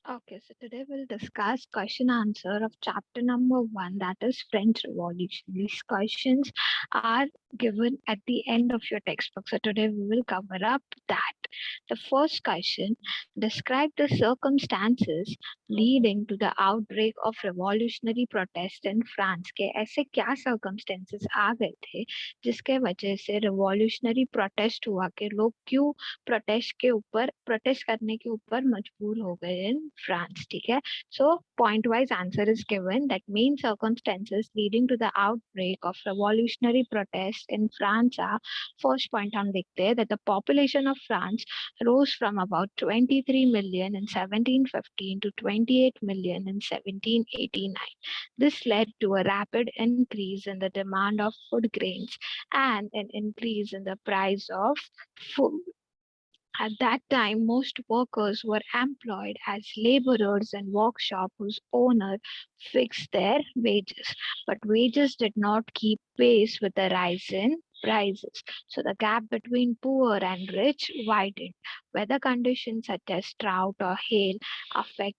Okay, so today we'll discuss question answer of chapter number 1, that is French Revolution. These questions are given at the end of your textbook. So today we will cover up that. The first question, describe the circumstances leading to the outbreak of revolutionary protest in France. के ऐसे क्या circumstances आ गए थे जिसके वजह से revolutionary protest हुआ कि लोग क्यों प्रोटेस्ट करने के ऊपर मजबूर हो गए इन फ्रांस. ठीक है, so point wise answer is given that main circumstances leading to the outbreak of revolutionary protest in France are. First point हम देखते हैं that the population of France rose from about 23 million in 1715 to 28 million in 1789. This led to a rapid increase in the demand of food grains and an increase in the price of food. At that time, most workers were employed as laborers in workshops whose owner fixed their wages, but wages did not keep pace with the rise in prices. So the gap between poor and rich widened. Weather conditions such as drought or hail affect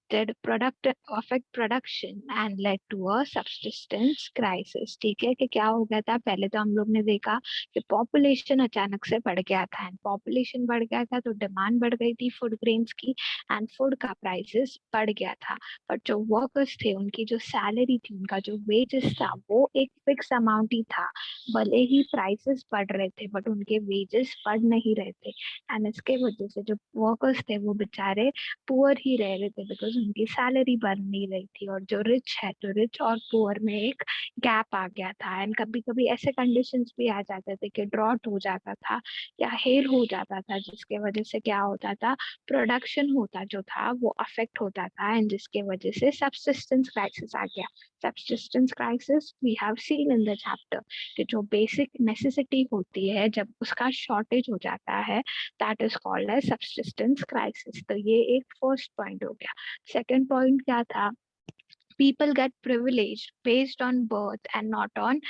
production and led to a subsistence crisis. ठीक है, कि क्या हो गया था, पहले तो हम लोग ने देखा कि पॉपुलेशन अचानक से बढ़ गया था, एंड पॉपुलेशन बढ़ गया था तो डिमांड बढ़ गई थी फूड ग्रेन्स की, एंड फूड का प्राइसेस बढ़ गया था. बट जो वर्कर्स थे उनकी जो सैलरी थी, उनका जो वेजेस था, वो एक फिक्स अमाउंट ही था. भले ही प्राइसेस बढ़ रहे थे बट उनके वेजेस बढ़ नहीं रहे थे, एंड इसके वजह से जो वर्कर्स थे वो बेचारे पुअर ही रह रहे थे बिकॉज उनकी सैलरी बढ़ नहीं रही थी. और जो रिच है, तो रिच और पुअर में एक गैप आ गया था. एंड कभी कभी ऐसे कंडीशंस भी आ जाते थे कि ड्रॉट हो जाता था या हेल हो जाता था, जिसके वजह से क्या होता था, प्रोडक्शन होता जो था वो अफेक्ट होता था, एंड जिसके वजह से सब्सिस्टेंस क्राइसिस आ गया. Subsistence crisis we have seen in the chapter कि जो बेसिक नेसेसिटी होती है जब उसका शॉर्टेज हो जाता है, that is called as subsistence crisis. तो ये एक फर्स्ट पॉइंट हो गया. सेकेंड पॉइंट क्या था, people get privileged based on birth and not on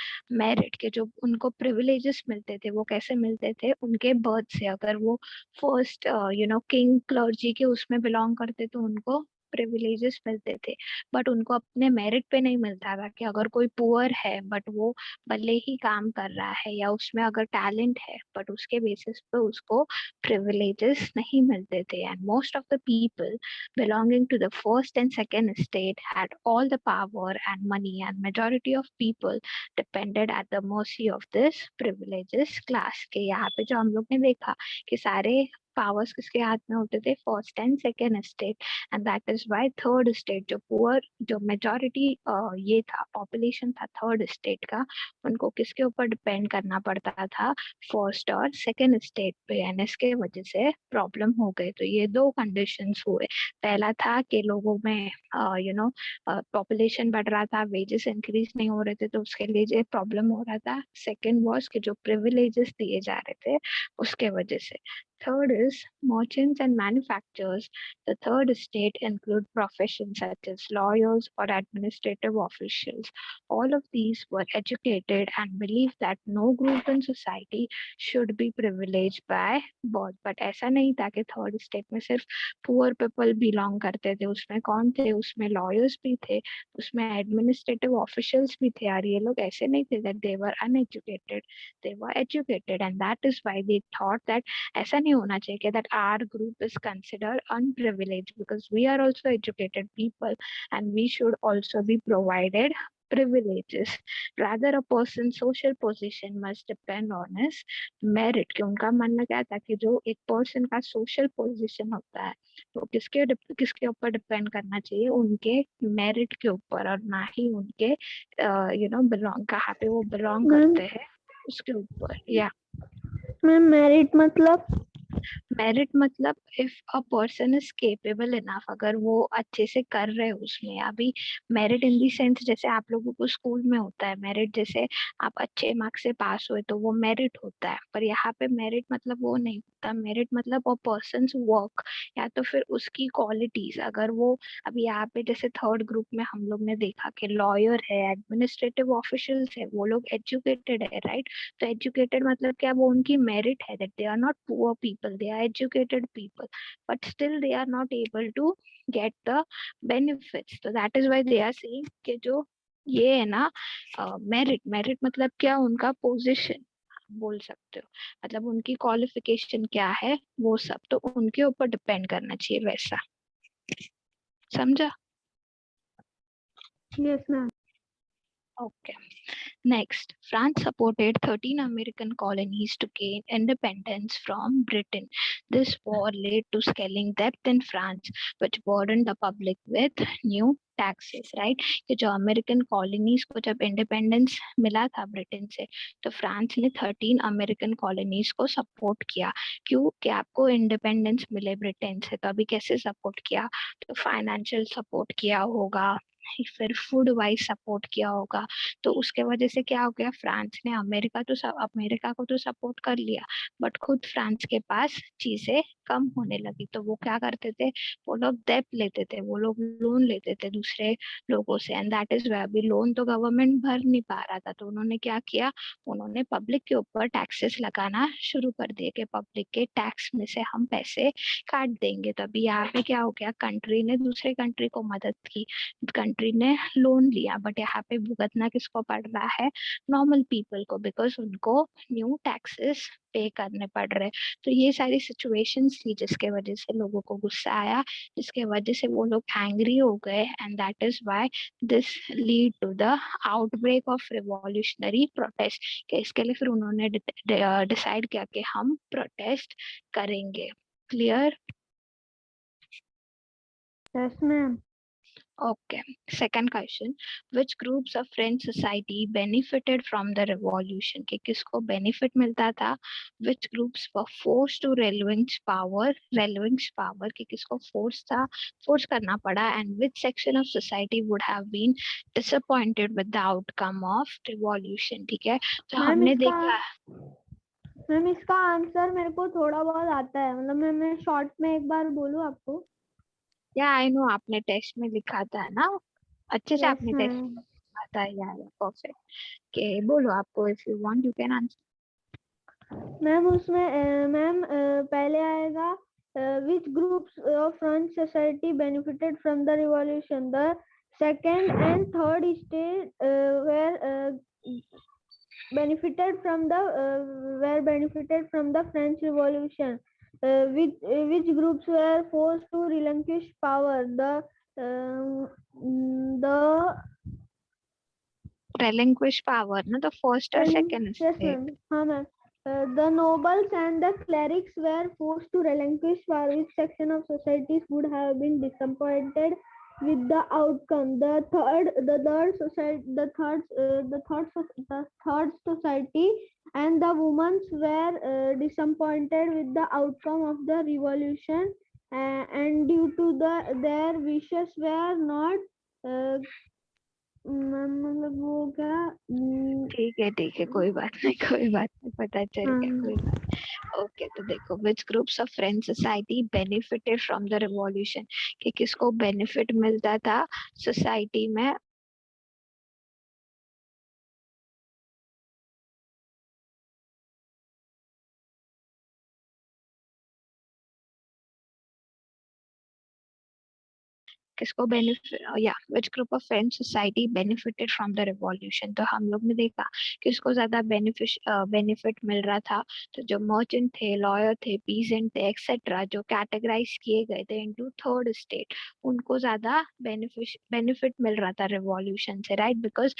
merit. के जो उनको privileges मिलते थे वो कैसे मिलते थे, उनके birth से. अगर वो फर्स्ट किंग क्लर्जी के उसमें बिलोंग करते तो उनको प्रिविलेजेस मिलते थे, बट उनको अपने मेरिट पे नहीं मिलता था. कि अगर कोई पुअर है बट वो भले ही काम कर रहा है या उसमें अगर टैलेंट है बट उसके बेसिस पे उसको प्रिविलेजेस नहीं मिलते थे. And most of the people belonging to the first and second estate had all the power and money, and majority of people depended at the mercy of this privileges class. के यहाँ पे जो हम लोग ने देखा कि सारे पावर्स किसके हाथ में होते थे, first and second state. And that is why third state, जो पुअर, जो मेजोरिटी ये था, पॉपुलेशन था थर्ड स्टेट का, उनको किसके ऊपर डिपेंड करना पड़ता था, फर्स्ट और सेकेंड स्टेट पे. एंड इसके वजह से प्रॉब्लम हो गए. तो ये दो कंडीशंस हुए. पहला था कि लोगों में पॉपुलेशन बढ़ रहा था, वेजेस इंक्रीज नहीं हो रहे थे, तो उसके लिए ये प्रॉब्लम हो रहा था. सेकंड वाज कि जो प्रिविलेजेस दिए जा रहे थे उसके वजह से. Third is merchants and manufacturers. The third state include professions such as lawyers or administrative officials. All of these were educated and believed that no group in society should be privileged by birth. But ऐसा नहीं था कि third state में सिर्फ poor people belong करते थे. उसमें कौन थे, उसमें लॉयर्स भी थे, उसमें एडमिनिस्ट्रेटिव ऑफिशियल्स भी थे. यार ये लोग ऐसे नहीं थे that they were uneducated, they were educated. And that is why they thought that ऐसा नहीं होना चाहिए कि that our group is considered unprivileged because we are also educated people and we should also be provided privileges. Rather, a person's social position must depend on his merit. कि उनका मानना क्या था कि जो एक पर्सन का सोशल पोजीशन होता है तो किसके ऊपर डिपेंड करना चाहिए, उनके मेरिट के ऊपर, और ना ही उनके बिलोंग, कहाँ पे वो बिलोंग मैम करते हैं उसके ऊपर. या मैम मेरिट मतलब मेरिट मतलब if a person is capable enough, अगर वो अच्छे से कर रहे हैं उसमें. अभी मेरिट इन दी सेंस जैसे आप लोगों को स्कूल में होता है मेरिट, जैसे आप अच्छे मार्क्स से पास हुए तो वो मेरिट होता है. पर यहाँ पे मेरिट मतलब वो नहीं होता. मेरिट मतलब अ पर्सन्स वर्क या तो फिर उसकी क्वालिटीज. अगर वो अभी यहाँ पे जैसे थर्ड ग्रुप में हम लोग ने देखा कि लॉयर है, एडमिनिस्ट्रेटिव ऑफिशियल्स है, वो लोग एजुकेटेड है, राइट. तो एजुकेटेड मतलब क्या, वो उनकी मेरिट है that they are not poor people, they are educated people, but still they are not able to get the benefits. So that is why they are saying कि जो ये है ना मेरिट, मेरिट मतलब क्या, उनका पोजीशन बोल सकते हो, मतलब उनकी क्वालिफिकेशन क्या है वो सब, तो उनके ऊपर डिपेंड करना चाहिए वैसा, समझा? Yes, ma'am. Okay. Next, France supported 13 American colonies to gain independence from Britain. This war led to scaling debt in France, which burdened the public with new taxes, right? कि जो अमेरिकन कॉलोनीज को जब independence मिला था Britain से, तो France ने 13 American colonies को सपोर्ट किया। क्यों? कि आपको इंडिपेंडेंस मिले ब्रिटेन से, तो अभी कैसे सपोर्ट किया? तो फाइनेंशियल सपोर्ट किया होगा, फिर फूड वाइज सपोर्ट किया होगा। तो उसके वजह से क्या हो गया, फ्रांस ने अमेरिका को तो सपोर्ट कर लिया, बट खुद फ्रांस के पास चीजें कम होने लगी। तो वो क्या करते थे, वो लोग डेट लेते थे, वो लोग लोन लेते थे दूसरे लोगों से, एंड दैट इज वे, अभी लोन तो गवर्नमेंट भर नहीं पा रहा था, तो उन्होंने क्या किया, उन्होंने पब्लिक के ऊपर टैक्सेस लगाना शुरू कर दिए कि पब्लिक के टैक्स में से हम पैसे काट देंगे। तो अभी यहाँ पे क्या हो गया, कंट्री ने दूसरे कंट्री को मदद की, कंट्री ने लोन लिया, बट यहाँ पे भुगतना किसको पड़ रहा है, नॉर्मल पीपल को, बिकॉज उनको न्यू टैक्सेस पे करने पड़ रहे। तो ये सारी सिचुएशंस थी जिसके वजह से लोगों को गुस्सा आया, जिसके वजह से वो लोग एंग्री हो गए, and that is why this lead to the outbreak of revolutionary protest. कि इसके लिए फिर उन्होंने डिसाइड किया कि हम प्रोटेस्ट करेंगे। Clear? Yes, ma'am. Okay. Second question, which groups of French society benefited from the revolution? कि किसको benefit मिलता था? Which groups were forced to relinquish power कि किसको force करना पड़ा? And which section of society would have been disappointed with the outcome of revolution? ठीक है, तो मैम हमने इसका देखा, मैम इसका आंसर मेरे को थोड़ा बहुत आता है, मतलब मैं शॉर्ट में एक बार बोलूं आपको? या आई नो आपने टेस्ट में लिखा था ना, अच्छे से यस आपने टेस्ट मैम। में लिखा था यार, परफेक्ट। के बोलो, आपको if you want you can answer. Ma'am उसमें मैम पहले आएगा which groups of French society benefited from the revolution. The second and third stage were benefited from the French Revolution. Which groups were forced to relinquish power? The relinquish power ना, तो first और second Yes, state. ma'am. हाँ, ma'am. The nobles and the clerics were forced to relinquish power. Which section of societies would have been disappointed with the outcome? The third society and the women were disappointed with the outcome of the revolution, and due to their wishes were not uh, मतलब वो क्या ठीक है, कोई बात नहीं, कोई बात नहीं, पता चल गया, कोई हाँ, बात। ओके, तो देखो, which groups of French society benefited from the revolution, कि किसको बेनिफिट मिलता था सोसाइटी में किसको बेनिफिट, या which group of French society benefited from the revolution. तो हम लोग ने देखा किसको ज्यादा बेनिफिट मिल रहा था, तो जो मर्चेंट थे, लॉयर थे, पीजेंट थे, एक्सेट्रा, जो कैटेगराइज किए गए थे इनटू थर्ड स्टेट, उनको ज्यादा बेनिफिट मिल रहा था रिवॉल्यूशन से, राइट? बिकॉज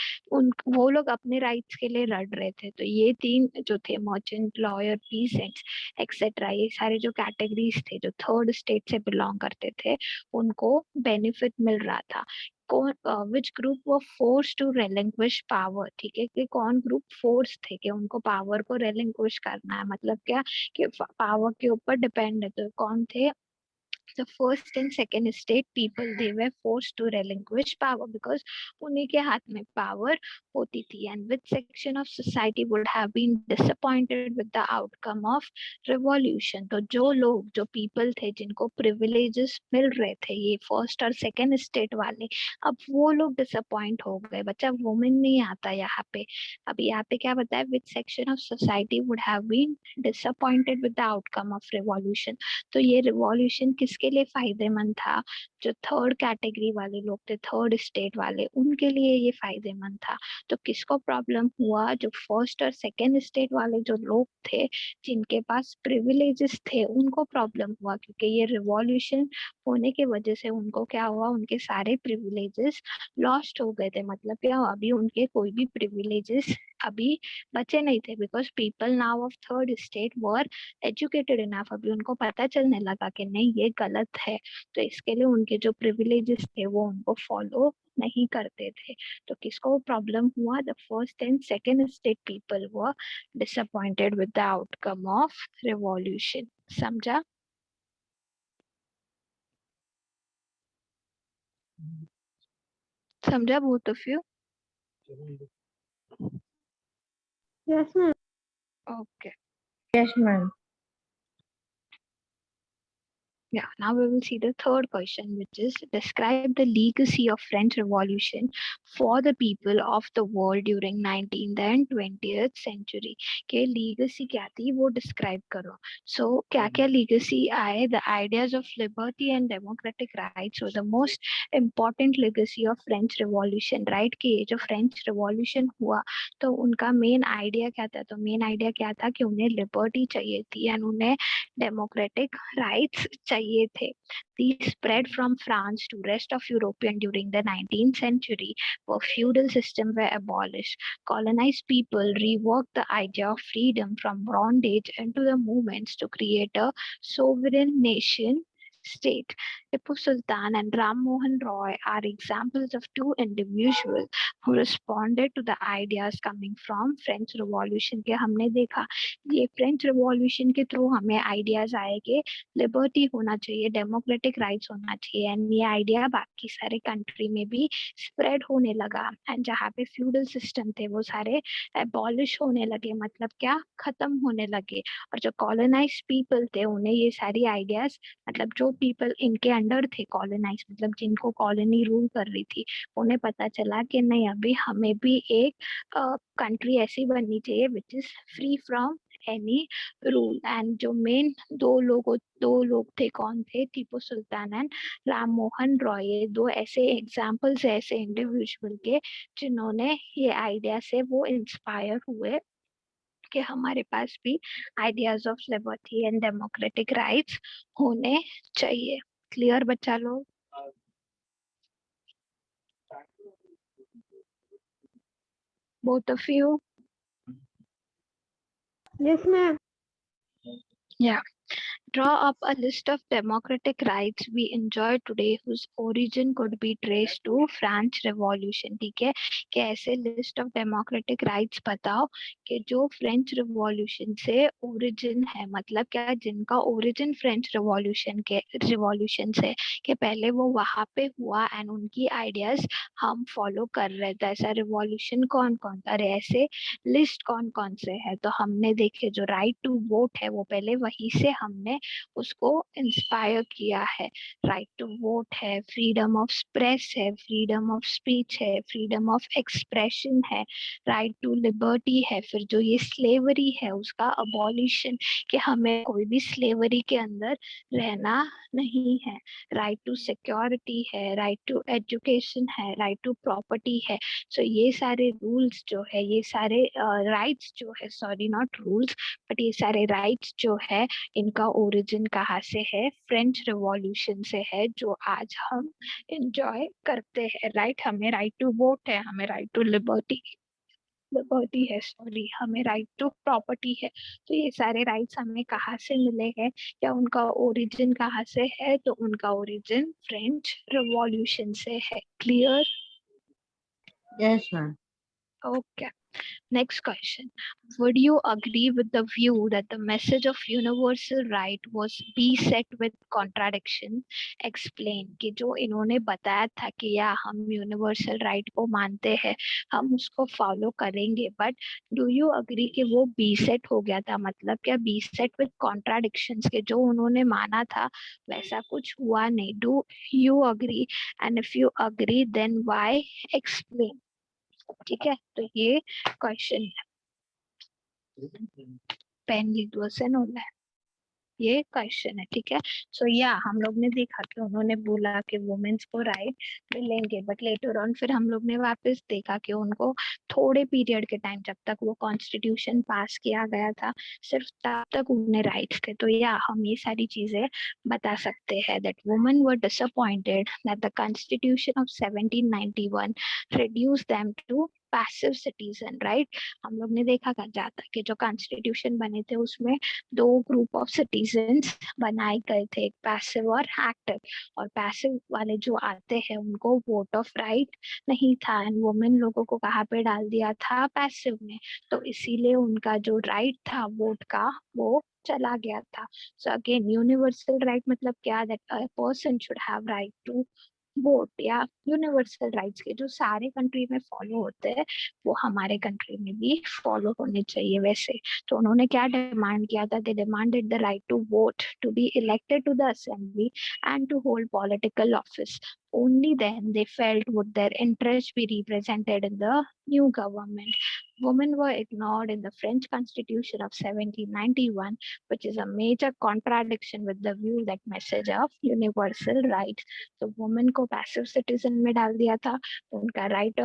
वो लोग अपने राइट्स के लिए लड़ रहे थे। तो ये तीन जो थे, मर्चेंट, लॉयर, पीजेंट्स, एक्सेट्रा, ये सारे जो कैटेगरीज थे जो थर्ड स्टेट से बिलोंग करते थे, उनको बेनिफिट मिल रहा था। कौन, विच ग्रुप वो फोर्स टू रेलिंक्विश पावर, ठीक है, कि कौन ग्रुप फोर्स थे कि उनको पावर को रेलिंक्विश करना है, मतलब क्या कि पावर के ऊपर डिपेंड है, तो कौन थे, the first and second state people, they were forced to relinquish power because उन्हीं के हाथ में power होती थी. And which section of society would have been disappointed with the outcome of revolution? तो जो लोग, जो people थे जिनको privileges मिल रहे थे, ये first और second state वाले, अब वो लोग disappoint हो गए. बच्चा women नहीं आता यहाँ पे. अब यहाँ पे क्या बताया, which section of society would have been disappointed with the outcome of revolution? तो ये रिवॉल्यूशन किसके लिए फायदेमंद था? जो थर्ड कैटेगरी वाले लोग थे, थर्ड स्टेट वाले, उनके लिए ये फायदेमंद था. तो किसको प्रॉब्लम हुआ? जो फर्स्ट और सेकेंड स्टेट वाले जो लोग थे, जिनके पास प्रिविलेजेस थे, उनको प्रॉब्लम हुआ, क्योंकि ये रिवॉल्यूशन होने की वजह से उनको क्या हुआ, उनके सारे प्रिविलेजेस लॉस्ट हो गए थे. मतलब क्या, अभी उनके कोई भी प्रिविलेजेस अभी बचे नहीं थे, because people now of third state were educated enough. अभी उनको पता चलने लगा कि नहीं, ये गलत है. तो इसके लिए उनके जो प्रिविलेजेस थे वो उनको फॉलो नहीं करते थे. तो किसको प्रॉब्लम हुआ? The first and second state people were disappointed with the outcome of revolution. समझा? समझा both of you? Yes, ma'am. Okay. Yes, ma'am. Yeah, now we will see the third question, which is describe the legacy of French Revolution for the people of the world during 19th and 20th century. के legacy क्या थी वो describe करो. So क्या क्या legacy आए? The ideas of liberty and democratic rights were the most important legacy of French Revolution, right? कि ये जो French Revolution हुआ तो उनका main idea क्या था? तो main idea क्या था कि उन्हें liberty चाहिए थी and उन्हें democratic rights चाहिए थे. These spread from France to rest of European during the 19th century, where feudal systems were abolished. Colonized people reworked the idea of freedom from bondage into the movements to create a sovereign nation state. Tipu Sultan and Ram Mohan Roy are examples of two individuals who responded to the ideas coming from French Revolution. के हमने देखा ये French revolution के through हमें ideas आए कि liberty होना चाहिए, डेमोक्रेटिक राइट्स होना चाहिए. एंड ये आइडिया बाकी सारे कंट्री में भी स्प्रेड होने लगा. एंड जहाँ पे फ्यूडल सिस्टम थे वो सारे एबॉलिश होने लगे, मतलब क्या, खत्म होने लगे. और जो कॉलोनाइज पीपल थे उन्हें ये सारी आइडियाज, मतलब जो पीपल इनके अंडर थे, कॉलोनाइज मतलब जिनको कॉलोनी रूल कर रही थी, उन्हें पता चला कि नहीं, अभी हमें भी एक कंट्री ऐसी बननी चाहिए which is free from any rule. And जो मेन दो लोग थे, कौन थे? Tipu sultan and Ram Mohan Roy. ये दो ऐसे एग्जाम्पल्स है ऐसे इंडिविजुअल के जिन्होंने ये आइडिया से वो इंस्पायर हुए कि हमारे पास भी ideas of liberty and democratic rights होने चाहिए. क्लियर बच्चा लोग? both of you? Yes, ma'am. Yeah. Draw up a list of democratic rights we enjoy today whose origin could be traced to French Revolution. ठीक है, कि ऐसे list of democratic rights बताओ कि जो फ्रेंच रिवॉल्यूशन से ओरिजिन है, मतलब क्या, जिनका ओरिजिन फ्रेंच रिवॉल्यूशन से, कि पहले वो वहां पे हुआ एंड उनकी आइडियाज हम फॉलो कर रहे थे. ऐसा रिवॉल्यूशन कौन कौन था? अरे ऐसे लिस्ट कौन कौन से है? तो हमने देखे जो राइट टू वोट है वो पहले वहीं से हमने उसको इंस्पायर किया है. राइट टू वोट है, फ्रीडम ऑफ प्रेस है, फ्रीडम ऑफ स्पीच है, फ्रीडम ऑफ एक्सप्रेशन है, राइट टू लिबर्टी है. फिर जो ये स्लेवरी है उसका अबॉलिशन, कि हमें कोई भी स्लेवरी के अंदर रहना नहीं है. राइट टू सिक्योरिटी है, राइट टू एजुकेशन है, राइट टू प्रॉपर्टी है. सो ये सारे रूल्स जो है, ये सारे राइट्स जो है, सॉरी नॉट रूल्स, बट ये सारे राइट्स जो है, इनका ओरिजिन कहाँ से है? फ्रेंच रिवॉल्यूशन से है, जो आज हम एंजॉय करते हैं. राइट, हमें राइट टू वोट है, हमें राइट टू लिबर्टी है, सॉरी, हमें राइट टू प्रॉपर्टी है. तो ये सारे राइट्स हमें कहाँ से मिले हैं, या उनका ओरिजिन कहाँ से है? तो उनका ओरिजिन फ्रेंच रिवॉल्यूशन से है. Clear? Yes, ma'am. Okay. Next question. Would you agree with the view that the message of universal right was beset with contradiction? Explain कि जो इन्होंने बताया था कि या हम यूनिवर्सल राइट को मानते हैं, हम उसको फॉलो करेंगे, बट डू यू अग्री कि वो बीसेट हो गया था? मतलब क्या बीसेट विद कॉन्ट्राडिक्शंस, के जो उन्होंने माना था वैसा कुछ हुआ नहीं? Do you agree? And if you agree then why? Explain. ठीक है, तो ये क्वेश्चन पेन लिटवर्सन होला है, ये क्वेश्चन है. ठीक है, सो या हम लोग ने देखा कि उन्होंने बोला कि वुमेन्स को राइट मिलेंगे, बट लेटर ऑन फिर हम लोग ने वापस देखा कि उनको थोड़े पीरियड के टाइम, जब तक वो कॉन्स्टिट्यूशन पास किया गया था, सिर्फ तब तक उन्हें राइट्स थे. तो या हम ये सारी चीजें बता सकते हैं that women were disappointed that the constitution of 1791 reduced them to passive citizen. Right, हम लोग ने देखा जाता कि जो कॉन्स्टिट्यूशन बने थे उसमें दो ग्रुप ऑफ सिटीजन्स बनाए गए थे, एक पैसिव और एक्टिव. और पैसिव वाले जो आते हैं उनको वोट ऑफ राइट नहीं था, एंड वुमेन लोगों को कहाँ पे डाल दिया था? पैसिव में. तो इसीलिए उनका जो राइट था वोट का वो चला गया था. सो अगेन यूनिवर्सल राइट मतलब क्या? That a person should have right to vote, या यूनिवर्सल राइट्स के जो सारे कंट्री में फॉलो होते हैं वो हमारे कंट्री में भी फॉलो होने चाहिए वैसे. तो उन्होंने क्या डिमांड किया था? They demanded the right to vote, to be elected to the assembly and to hold political office. Only then they felt would their interests be represented in the new government. Women were ignored in the French Constitution of 1791, which is a major contradiction with the view that message of universal rights. तो women को passive citizen में डाल दिया था, उनका right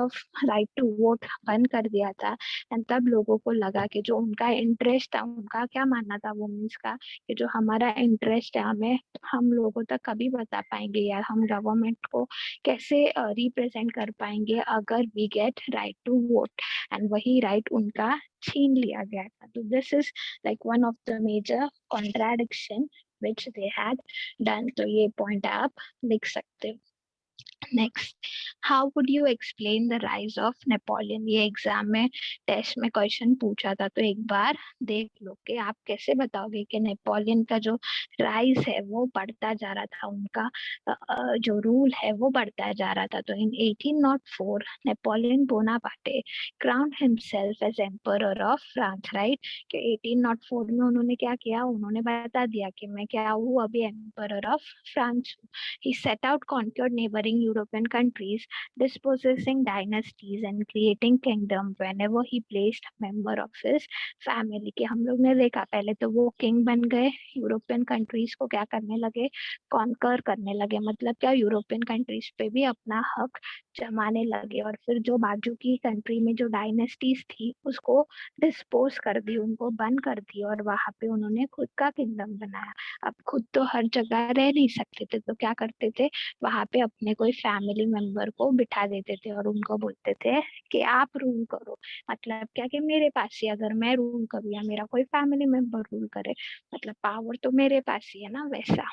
to vote बंद कर दिया था. एंड तब लोगों को लगा कि जो उनका इंटरेस्ट था, उनका क्या मानना था वुमेन्स का, कि जो हमारा इंटरेस्ट है हमें हम लोगों तक कभी बता पाएंगे, या हम गवर्नमेंट को कैसे रिप्रेजेंट कर पाएंगे अगर we get right to vote. And वही राइट उनका छीन लिया गया था. तो this is like one of the major contradiction which they had done. तो ये पॉइंट आप लिख सकते हो. Next, how would you explain the rise of Napoleon? ये एग्जाम में टेस्ट में क्वेश्चन पूछा था, तो एक बार देख लो कि आप कैसे बताओगे कि नेपोलियन का जो राइज है वो बढ़ता जा रहा था, उनका जो रूल है वो बढ़ता जा रहा था. तो in 1804 Napoleon Bonaparte crowned himself as emperor of France. Right, कि 1804 में उन्होंने क्या किया? उन्होंने बता दिया कि मैं क्या हूँ, अभी emperor of France. He set out conquered neighboring European countries, dispossessing dynasties and creating kingdom whenever he placed member of his family. कि हम लोग ने देखा पहले तो वो किंग बन गए, यूरोपियन कंट्रीज को क्या करने लगे? कॉन्कर करने लगे. मतलब क्या? यूरोपियन कंट्रीज पे भी अपना हक जमाने लगे. और फिर जो बाजू की कंट्री में जो डायनेस्टीज थी उसको डिस्पोज कर दी, उनको बंद कर दी, और वहां पे उन्होंने खुद का किंगडम बनाया. अब खुद तो हर जगह रह नहीं सकते थे, तो क्या करते थे? वहां पे अपने कोई फैमिली मेंबर को बिठा देते थे और उनको बोलते थे कि आप रूल करो. मतलब क्या? कि मेरे पास ही अगर मैं रूल करूँ या मेरा कोई फैमिली मेंबर रूल करे, मतलब पावर तो मेरे पास ही है ना. वैसा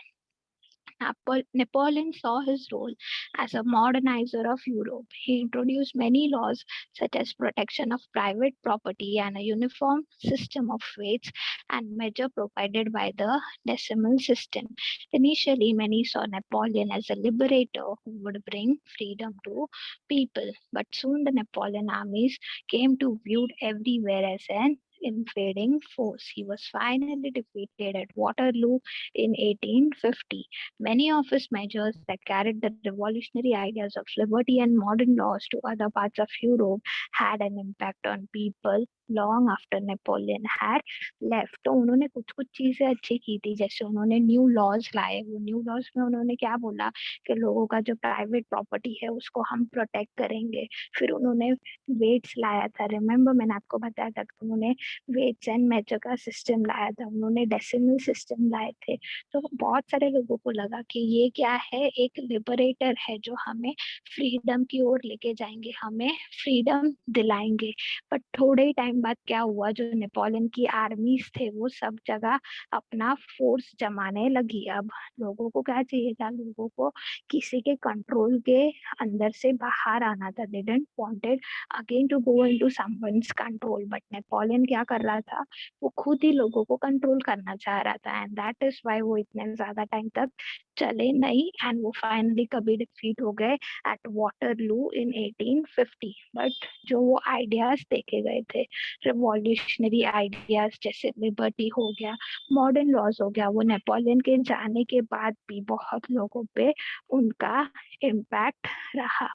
Napoleon saw his role as a modernizer of Europe. He introduced many laws such as protection of private property and a uniform system of weights and measure provided by the decimal system. Initially, many saw Napoleon as a liberator who would bring freedom to people, but soon the Napoleon armies came to viewed everywhere as an invading force. He was finally defeated at Waterloo in 1850. Many of his measures that carried the revolutionary ideas of liberty and modern laws to other parts of Europe had an impact on people long after Napoleon had left. तो उन्होंने कुछ कुछ चीजें अच्छी की थी, जैसे उन्होंने न्यू लॉज लाए. वो न्यू लॉज में उन्होंने क्या बोला? कि लोगों का जो प्राइवेट प्रॉपर्टी है उसको हम प्रोटेक्ट करेंगे. फिर उन्होंने वेट्स लाया था. रिमेम्बर मैंने आपको बताया था कि उन्होंने वेट्स एंड मेजर का सिस्टम लाया था, उन्होंने डेसिमल सिस्टम लाए थे. तो बहुत सारे लोगों को लगा कि ये क्या है? एक लिबरेटर है जो हमें फ्रीडम की ओर लेके जाएंगे, हमें फ्रीडम दिलाएंगे. बट थोड़े ही टाइम बाद क्या हुआ, जो नेपोलियन की आर्मीज थे वो सब जगह अपना फोर्स जमाने लगी। अब लोगों को क्या चाहिए था, लोगों को किसी के कंट्रोल के अंदर से बाहर आना था। They didn't wanted again to go into someone's control, but Napoleon क्या कर रहा था, वो खुद ही लोगों को कंट्रोल करना चाह रहा था, एंड दैट इज व्हाई वो इतने ज्यादा टाइम तक चले नहीं, एंड वो फाइनली कभी डिफीट हो गए एट वाटरलू इन 1850। बट जो वो आइडियाज देखे गए थे, रिवॉल्यूशनरी आइडियाज जैसे लिबर्टी हो गया, मॉडर्न लॉज हो गया, वो नेपोलियन के जाने के बाद भी बहुत लोगों पे उनका इम्पैक्ट रहा।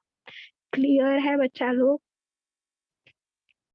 क्लियर है बच्चा लोग?